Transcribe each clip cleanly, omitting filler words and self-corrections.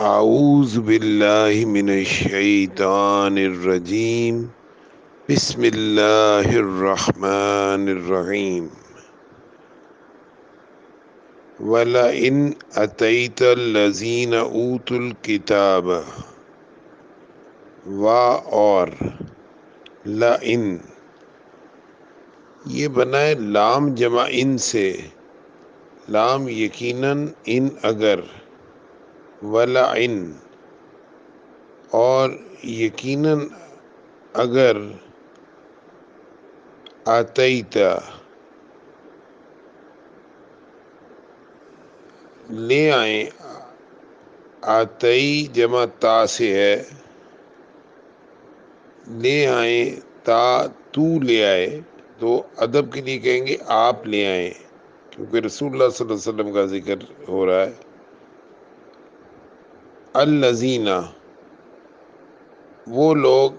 اعوذ باللہ من الشیطان الرجیم بسم اللہ الرحمن الرحیم وَلَئِنْ أَتَيْتَ الَّذِينَ أُوتُوا الْكِتَابَ اور لَئِن یہ بنائے لام جمع ان سے، لام یقیناً ان اگر، وَلَئِن اور یقیناً اگر، آتیتا لے آئیں، آتئی جمع تا سے ہے، لے آئیں تا تو لے آئے تو ادب کے لیے کہیں گے آپ لے آئیں، کیونکہ رسول اللہ صلی اللہ علیہ وسلم کا ذکر ہو رہا ہے۔ الذین وہ لوگ،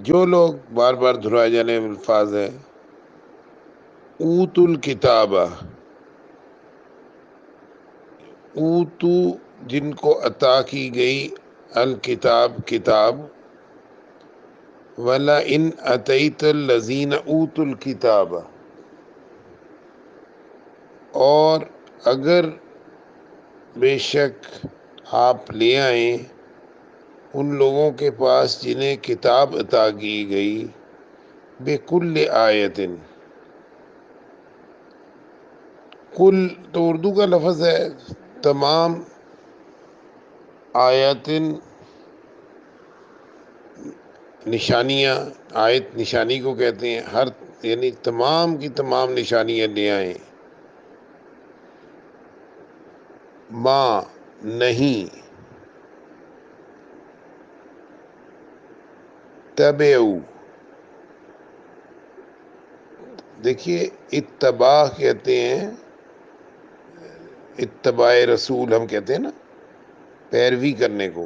جو لوگ، بار بار دہرائے جانے والے الفاظ ہیں، اوت الکتاب، اوتو جن کو عطا کی گئی، الکتاب کتاب، وَلَئِنْ أَتَيْتَ الَّذِينَ أُوتُوا الْكِتَابَ اور اگر بے شک آپ لے آئیں ان لوگوں کے پاس جنہیں کتاب عطا کی گئی، بِكُلِّ آیَةٍ، کل تو اردو کا لفظ ہے، تمام، آیاتن نشانیاں، آیت نشانی کو کہتے ہیں، ہر یعنی تمام کی تمام نشانیاں لے آئیں، ماں نہیں، تبعو دیکھیے اتباع کہتے ہیں، اتباع رسول ہم کہتے ہیں نا، پیروی کرنے کو،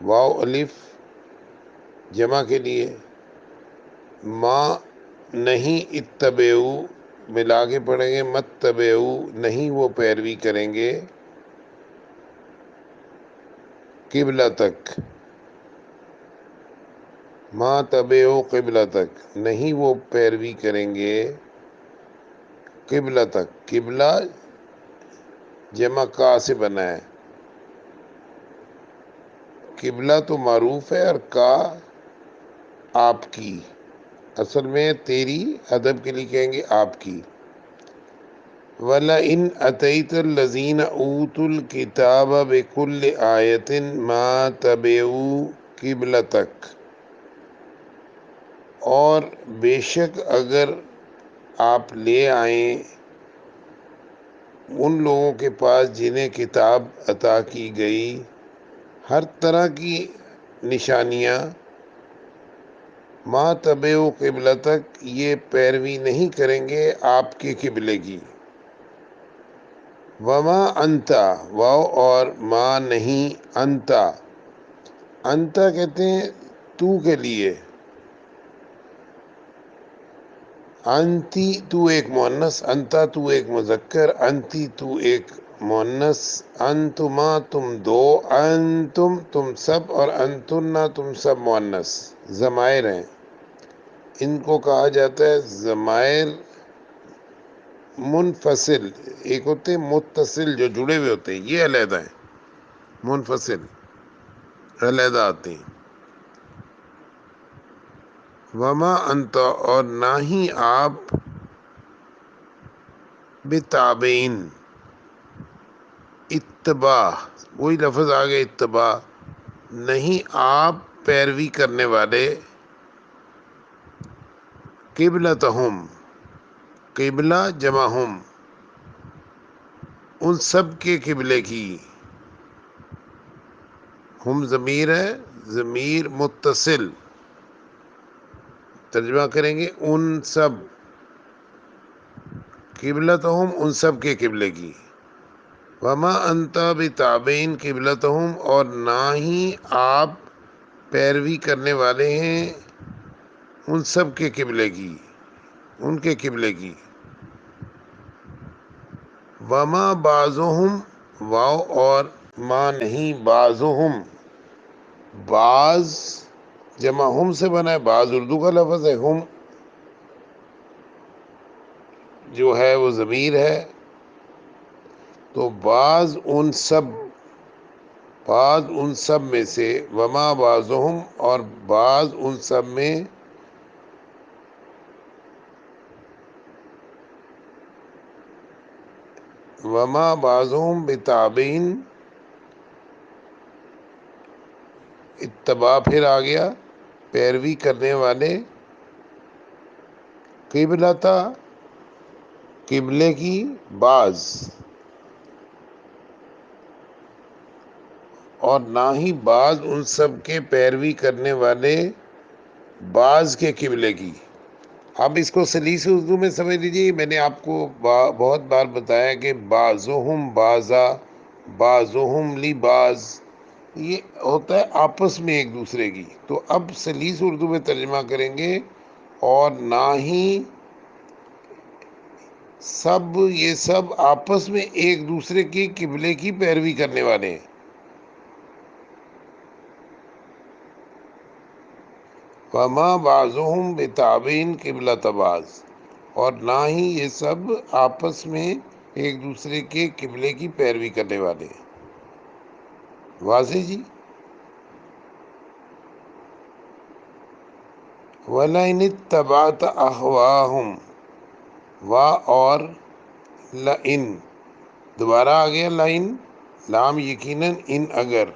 واو الف جمع کے لیے، ماں نہیں، اتبعو ملا کے پڑھیں گے، متبعو نہیں وہ پیروی کریں گے، قبلتک، ماں تبعو قبلتک نہیں وہ پیروی کریں گے، قبلتک قبلہ جمع کا سے بنا ہے، قبلہ تو معروف ہے اور کا آپ کی، اصل میں تیری، ادب کے لیے کہیں گے آپ کی۔ وَلَئِنْ أَتَيْتَ الَّذِينَ أُوتُوا الْكِتَابَ بِكُلِّ آیَةٍ مَا تَبِعُوا قِبْلَتَكَ اور بے شک اگر آپ لے آئیں ان لوگوں کے پاس جنہیں کتاب عطا کی گئی، ہر طرح کی نشانیاں، ماں تبعوا قبلتک یہ پیروی نہیں کریں گے آپ کے قبلے کی، وما انتا واو اور ماں نہیں، انتا، انتا کہتے ہیں تو کے لیے، انتی تو ایک مؤنث، انتا تو ایک مذکر، انتی تو ایک مؤنث، انتما تم دو، انتم تم سب، اور انتن تم سب مؤنث، ضمائر ہیں، ان کو کہا جاتا ہے ضمائر منفصل، ایک ہوتے ہیں متصل جو جڑے ہوئے ہوتے ہیں، یہ علیحدہ ہیں، منفصل علیحدہ آتے ہیں۔ وما انت اور نہ ہی آپ، بتابعین اتباع وہی لفظ آگے اتباع، نہیں آپ پیروی کرنے والے، قبلتہم قبلہ جمع ہم ان سب کے قبلے کی، ہم ضمیر ہے، ضمیر متصل، ترجمہ کریں گے ان سب، قبلتہم ان سب کے قبلے کی، وما انت بتابعین قبلتہم اور نہ ہی آپ پیروی کرنے والے ہیں ان سب کے قبلے کی، ان کے قبلے کی، وما بعضہم واو اور ما نہیں، بعضہم بعض جمع ہم سے بنا ہے، بعض اردو کا لفظ ہے، ہم جو ہے وہ ضمیر ہے، تو بعض ان سب میں سے، وما بعضہم اور بعض ان سب میں، وما بعضہم بتابعین، اتباع پھر آ گیا، پیروی کرنے والے، قبلتا قبلے کی، بعض، اور نہ ہی بعض ان سب کے پیروی کرنے والے بعض کے قبلے کی۔ اب اس کو سلیس اردو میں سمجھ لیجیے، میں نے آپ کو بہت بار بتایا کہ بعضہم بعضا، بعضہم لی بعض، یہ ہوتا ہے آپس میں ایک دوسرے کی۔ تو اب سلیس اردو میں ترجمہ کریں گے، اور نہ ہی یہ سب آپس میں ایک دوسرے کی قبلے کی پیروی کرنے والے ہیں۔ وما بعضهم بتابعین قبلۃ بعض، اور نہ ہی یہ سب آپس میں ایک دوسرے کے قبلے کی پیروی کرنے والے ہیں۔ واضح جی؟ وَلَئِنِ اتَّبَعْتَ أَهْوَاءَهُمْ، اور لئن دوبارہ آ گیا، لئن لام یقیناً، ان اگر،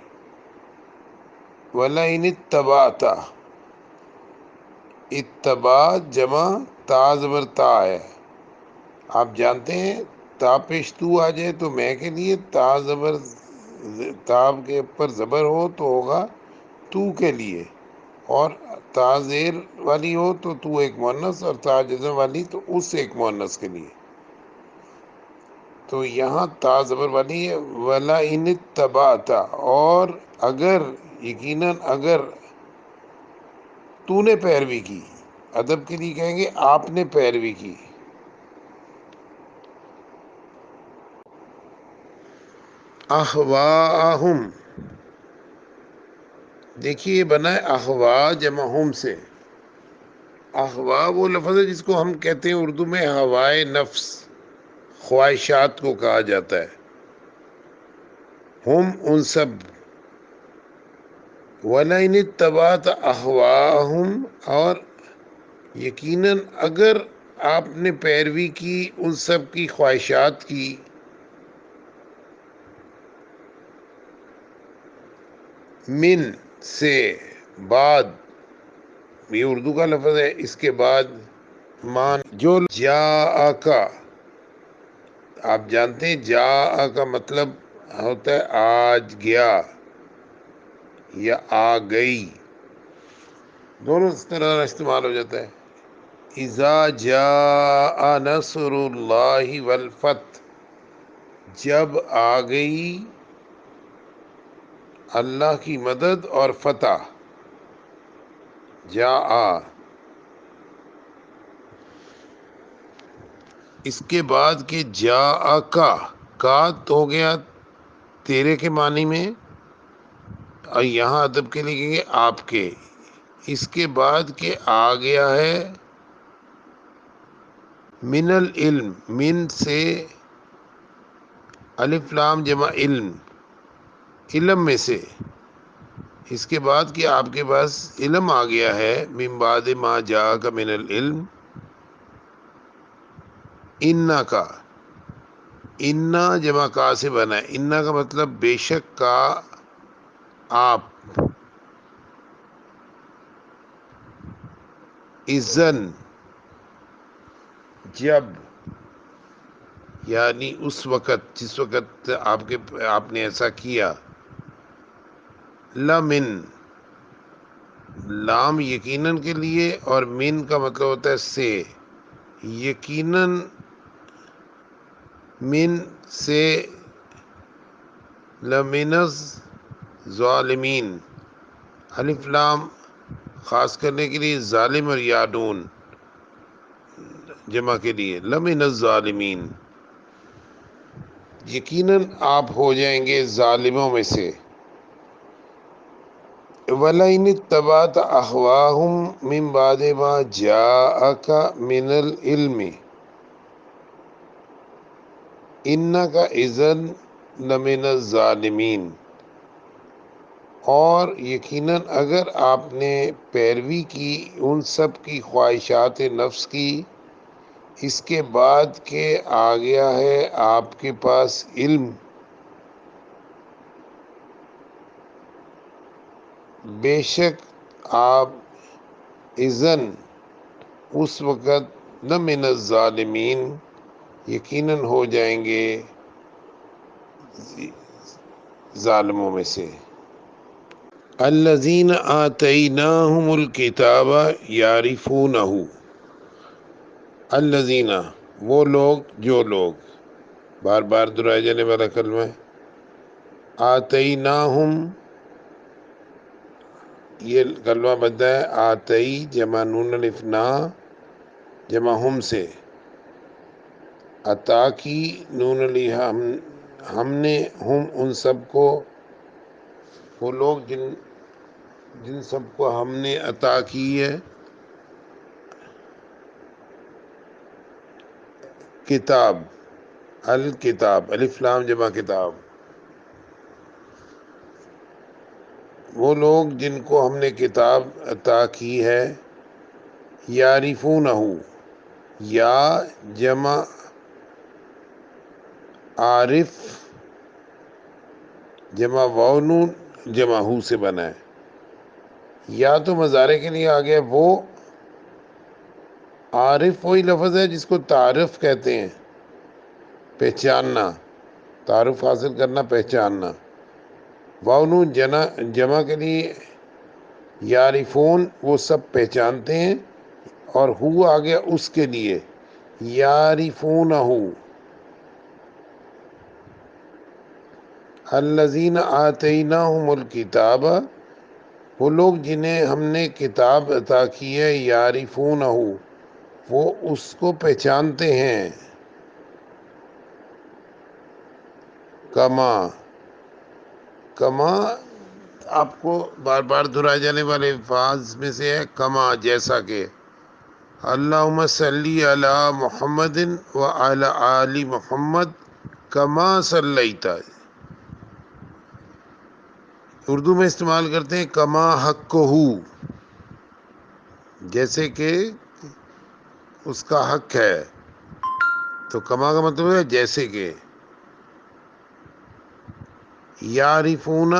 وَلَئِنِ اتَّبَعْتَ، اتباع جمع تا زبر تا ہے، آپ جانتے ہیں تا پیش تو آ جائے تو میں کے لیے، تا کے اوپر زبر ہو تو ہوگا تو کے لیے، اور تا زیر والی ہو تو ایک مؤنث، اور تا جزم والی تو اس ایک مؤنث کے لیے۔ تو یہاں تا زبر والی ہے، وَلَئِنِ اتَّبَعْتَ، اور اگر، یقیناً اگر تو نے پیروی کی، ادب کے لیے کہیں گے آپ نے پیروی کی۔ احواہم، دیکھیے یہ بنا ہے احوا جمع ہم سے۔ احوا وہ لفظ ہے جس کو ہم کہتے ہیں اردو میں ہوائے نفس، خواہشات کو کہا جاتا ہے۔ ہم ان سب، وَلَئِنِ اتَّبَعْتَ أَهْوَاءَهُمْ، اور یقیناً اگر آپ نے پیروی کی ان سب کی خواہشات کی، من سے، بعد، یہ اردو کا لفظ ہے، اس کے بعد مان جو جا کا، آپ جانتے ہیں جا کا مطلب ہوتا ہے آج گیا یا آ گئی، دونوں اس طرح استعمال ہو جاتا ہے۔ اذا جاء نصر اللہ والفتح، جب آ گئی اللہ کی مدد اور فتح، جاء، اس کے بعد کہ جاء کا تو ہو گیا تیرے کے معنی میں، اور یہاں ادب کے لیے کہیں گے آپ کے، اس کے بعد کہ آ گیا ہے من العلم، من سے الف لام جمع علم، علم میں سے، اس کے بعد کہ آپ کے پاس علم آ گیا ہے، من بعد ما جاءک من العلم، انا کا، انا جمع کا سے بنا ہے، انا کا مطلب بے شک کا، آپ، اذن جب، یعنی اس وقت جس وقت آپ نے ایسا کیا، لمن لام یقیناً کے لیے، اور من کا مطلب ہوتا ہے سے، یقیناً من سے، لمنز ظالمین، الف لام خاص کرنے کے لیے، ظالم اور یادون جمع کے لیے، لمن الظالمین، یقیناً آپ ہو جائیں گے ظالموں میں سے۔ وَلَئِنِ اتَّبَعْتَ أَهْوَاءَهُم مِّن بَعْدِ مَا جَاءَكَ مِنَ الْعِلْمِ إِنَّكَ إِذًا لَّمِنَ الظَّالِمِينَ، اور یقیناً اگر آپ نے پیروی کی ان سب کی خواہشات نفس کی اس کے بعد کہ آ گیا ہے آپ کے پاس علم، بے شک آپ اذن اس وقت نہ من الظالمین یقیناً ہو جائیں گے ظالموں میں سے۔ الذین آتیناہم الکتاب یعرفونہ، الذین وہ لوگ جو لوگ، بار بار دہرائے جانے والا کلمہ ہے، آتیناہم، یہ کلمہ بنتا ہے آتئی جمع نون الف نا جمع ہم سے، عطا کی نون علی ہم نے ہم ان سب کو، وہ لوگ جن سب کو ہم نے عطا کی ہے کتاب، الکتاب الف لام جمع کتاب، وہ لوگ جن کو ہم نے کتاب عطا کی ہے، یعرفونہ، یا جمع عارف جمع واو نون جمع ہو سے بنا ہے، یا تو مضارع کے لیے آ گیا، وہ عارف وہی لفظ ہے جس کو تعارف کہتے ہیں، پہچاننا، تعارف حاصل کرنا، پہچاننا، واو نون جمع کے لیے یعرفون وہ سب پہچانتے ہیں، اور ہو آ گیا اس کے لیے، یعرفونہ، الذین آتیناہم الکتاب، وہ لوگ جنہیں ہم نے کتاب عطا کی ہے، یعرفونہ وہ اس کو پہچانتے ہیں، کما آپ کو بار بار دہرائے جانے والے الفاظ میں سے ہے، کما جیسا کہ، اللہم صلی علی محمد و علی آل محمد کما صلیت، اردو میں استعمال کرتے ہیں کما حق ہو، جیسے کہ اس کا حق ہے، تو کما کا مطلب ہے جیسے کہ، یعرفون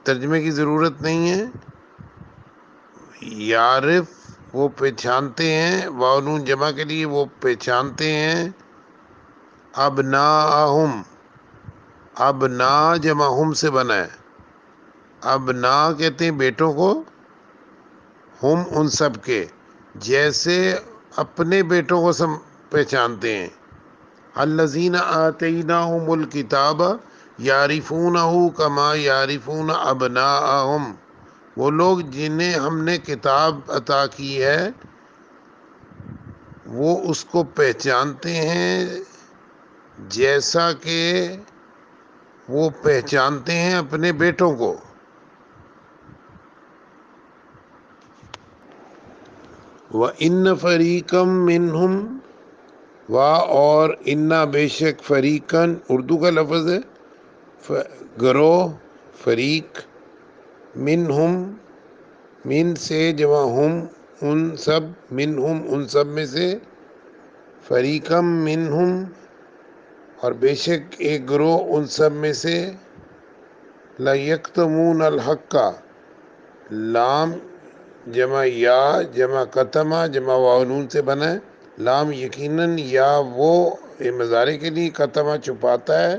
ترجمے کی ضرورت نہیں ہے، یعرف وہ پہچانتے ہیں، واو نون جمع کے لیے وہ پہچانتے ہیں، ابناءہم، ابنا جمع ہم سے بنا ہے، ابنا کہتے ہیں بیٹوں کو، ہم ان سب کے، جیسے اپنے بیٹوں کو سب پہچانتے ہیں، الذین آتیناہم الکتاب یعرفونہ کما یعرفون ابناءہم، وہ لوگ جنہیں ہم نے کتاب عطا کی ہے وہ اس کو پہچانتے ہیں جیسا کہ وہ پہچانتے ہیں اپنے بیٹوں کو۔ وَإِنَّ فَرِيقًا مِّنْهُمْ، اور انا بے شک فریقاً اردو کا لفظ ہے، گروہ، فریق، منہم من سے جمع ہم ان سب، منہم ان سب میں سے، فریقم منہم اور بے شک ایک گروہ ان سب میں سے، لیکتمون الحق، لام جمع یا جمع قتمہ جمع واو نون سے بنا ہے، لام یقیناً، یا وہ مضارع کے لیے، قتمہ چھپاتا ہے،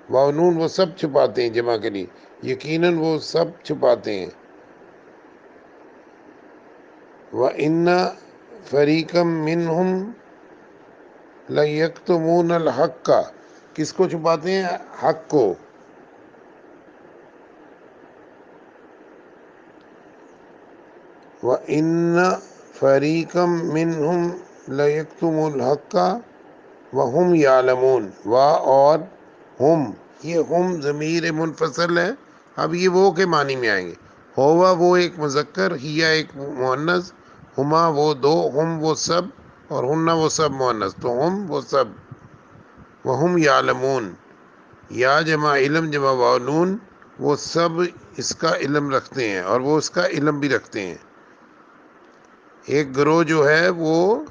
واو نون وہ سب چھپاتے ہیں جمع کے لیے، یقیناً وہ سب چھپاتے ہیں، وَإِنَّ فَرِيقًا مِّنْهُمْ لَيَكْتُمُونَ الْحَقَّ، کس کو چھپاتے ہیں؟ حق کو، وَإِنَّ فَرِيقًا مِّنْهُمْ لَيَكْتُمُونَ الْحَقَّ وَهُمْ يَعْلَمُونَ، اور ہم، یہ ہم ضمیر منفصل ہے اب یہ وہ کے معنی میں آئیں گے. ہوا وہ ایک مذکر، ہیا ایک مؤنث، ہما وہ دو، ہم وہ سب، اور ہننا وہ سب مؤنث. تو ہم وہ سب، وہم یعلمون، یا جمع علم جمع واو نون، وہ سب اس کا علم رکھتے ہیں اور وہ اس کا علم بھی رکھتے ہیں. ایک گروہ جو ہے وہ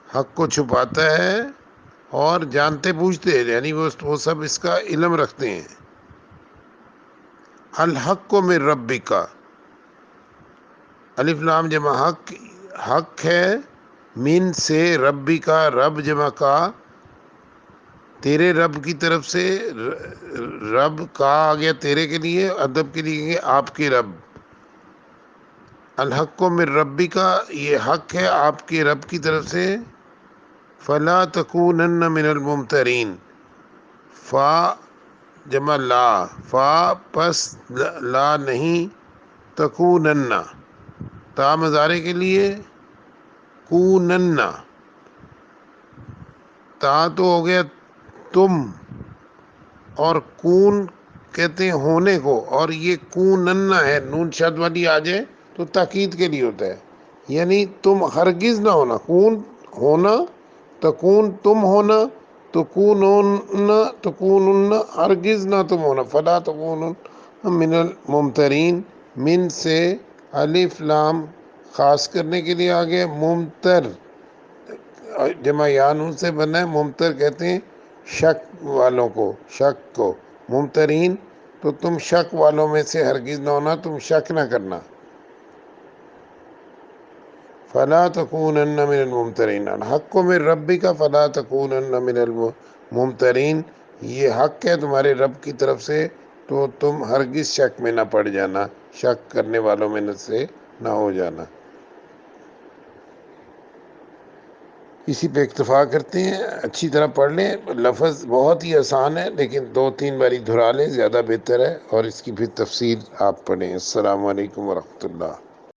حق کو چھپاتا ہے اور جانتے بوجھتے ہیں، یعنی وہ سب اس کا علم رکھتے ہیں. الحق من ربک، الف لام جمع حق، حق ہے، من سے، ربی کا رب جمع کا، تیرے رب کی طرف سے. رب کا آ گیا تیرے کے لیے، ادب کے لیے آپ کے رب. الحق من ربی کا، یہ حق ہے آپ کے رب کی طرف سے. فلا تکونن من الممترین، فا جمع لا، فا پس لا نہیں، تکونن تا مضارع کے لیے، کونن تا تو ہو گیا تم، اور کون کہتے ہیں ہونے کو، اور یہ کونن ہے، نون شد والی آ جائے تو تاکید کے لیے ہوتا ہے، یعنی تم ہرگز نہ ہونا. کون ہونا، تکون تم ہونا، تکونن ہرگز نہ تم ہونا. فلا تکونن من الممترین، من سے الف لام خاص کرنے کے لیے آگے، ممتر جمع یانون سے بنا ہے. ممتر کہتے ہیں شک والوں کو، شک کو. ممترین تو تم شک والوں میں سے ہرگز نہ ہونا، تم شک نہ کرنا. فلا تکونن من الممترین، الحق من ربک فلا تکونن من الممترین، یہ حق ہے تمہارے رب کی طرف سے تو تم ہرگز شک میں نہ پڑ جانا، شک کرنے والوں میں سے نہ ہو جانا. اسی پہ اکتفا کرتے ہیں. اچھی طرح پڑھ لیں، لفظ بہت ہی آسان ہے لیکن 2-3 باری دہرا لیں، زیادہ بہتر ہے، اور اس کی پھر تفصیل آپ پڑھیں. السلام علیکم ورحمۃ اللہ.